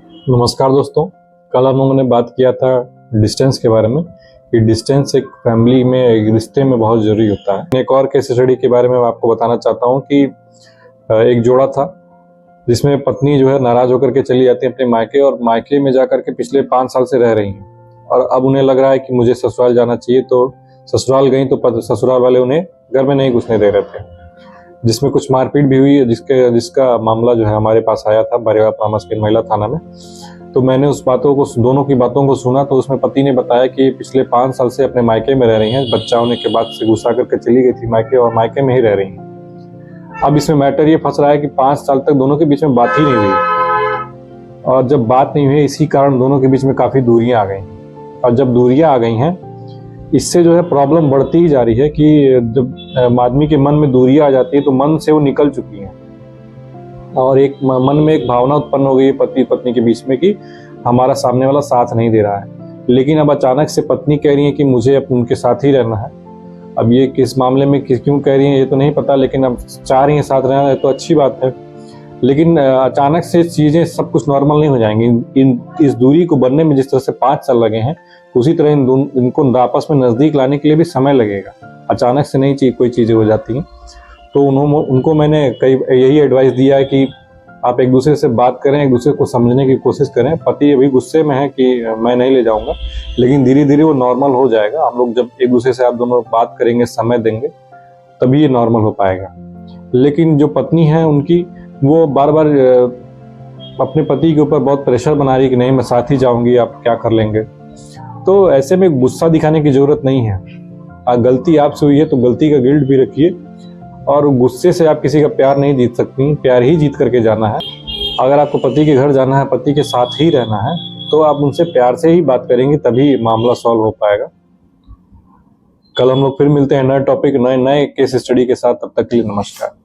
नमस्कार दोस्तों, कल हम लोगों ने बात किया था डिस्टेंस के बारे में कि डिस्टेंस एक फैमिली में, एक रिश्ते में बहुत ज़रूरी होता है। एक और केस स्टडी के बारे में मैं आपको बताना चाहता हूँ कि एक जोड़ा था जिसमें पत्नी जो है नाराज़ होकर के चली जाती है अपने मायके, और मायके में जाकर के पिछले 5 साल से रह रही हैं और अब उन्हें लग रहा है कि मुझे ससुराल जाना चाहिए। तो ससुराल गई तो ससुराल वाले उन्हें घर में नहीं घुसने दे रहे थे, जिसमें कुछ मारपीट भी हुई, जिसका मामला जो है हमारे पास आया था बरेवा परामर्श के महिला थाना में। तो मैंने उस दोनों की बातों को सुना। तो उसमें पति ने बताया कि पिछले 5 साल से अपने मायके में रह रही हैं, बच्चा होने के बाद से गुस्सा करके चली गई थी मायके और मायके में ही रह रही हैं। अब इसमें मैटर ये फंस रहा है कि 5 साल तक दोनों के बीच में बात ही नहीं हुई, और जब बात नहीं हुई इसी कारण दोनों के बीच में काफ़ी दूरियां आ गई, और जब दूरियां आ गई हैं इससे जो है प्रॉब्लम बढ़ती ही जा रही है कि जब आदमी के मन में दूरियां आ जाती है तो मन से वो निकल चुकी हैं और एक मन में एक भावना उत्पन्न हो गई है पति पत्नी के बीच में कि हमारा सामने वाला साथ नहीं दे रहा है। लेकिन अब अचानक से पत्नी कह रही है कि मुझे अब उनके साथ ही रहना है। अब ये किस मामले में क्यों कह रही है ये तो नहीं पता, लेकिन अब चाह रही है साथ रहना है तो अच्छी बात है। लेकिन अचानक से चीज़ें सब कुछ नॉर्मल नहीं हो जाएंगी। इस दूरी को बनने में जिस तरह से 5 साल लगे हैं, उसी तरह इनको आपस में नज़दीक लाने के लिए भी समय लगेगा। अचानक से नहीं कोई चीज़ें हो जाती हैं। तो उनको मैंने यही एडवाइस दिया है कि आप एक दूसरे से बात करें, एक दूसरे को समझने की कोशिश करें। पति अभी गुस्से में है कि मैं नहीं ले जाऊंगा, लेकिन धीरे धीरे वो नॉर्मल हो जाएगा। हम लोग जब एक दूसरे से आप दोनों बात करेंगे, समय देंगे, तभी ये नॉर्मल हो पाएगा। लेकिन जो पत्नी है उनकी, वो बार बार अपने पति के ऊपर बहुत प्रेशर बना रही है कि नहीं मैं साथ ही जाऊंगी, आप क्या कर लेंगे। तो ऐसे में गुस्सा दिखाने की जरूरत नहीं है। गलती आपसे हुई है तो गलती का गिल्ट भी रखिए, और गुस्से से आप किसी का प्यार नहीं जीत सकती, प्यार ही जीत करके जाना है। अगर आपको पति के घर जाना है, पति के साथ ही रहना है, तो आप उनसे प्यार से ही बात करेंगे, तभी मामला सॉल्व हो पाएगा। कल हम लोग फिर मिलते हैं नए टॉपिक, नए केस स्टडी के साथ। तब तक के लिए नमस्कार।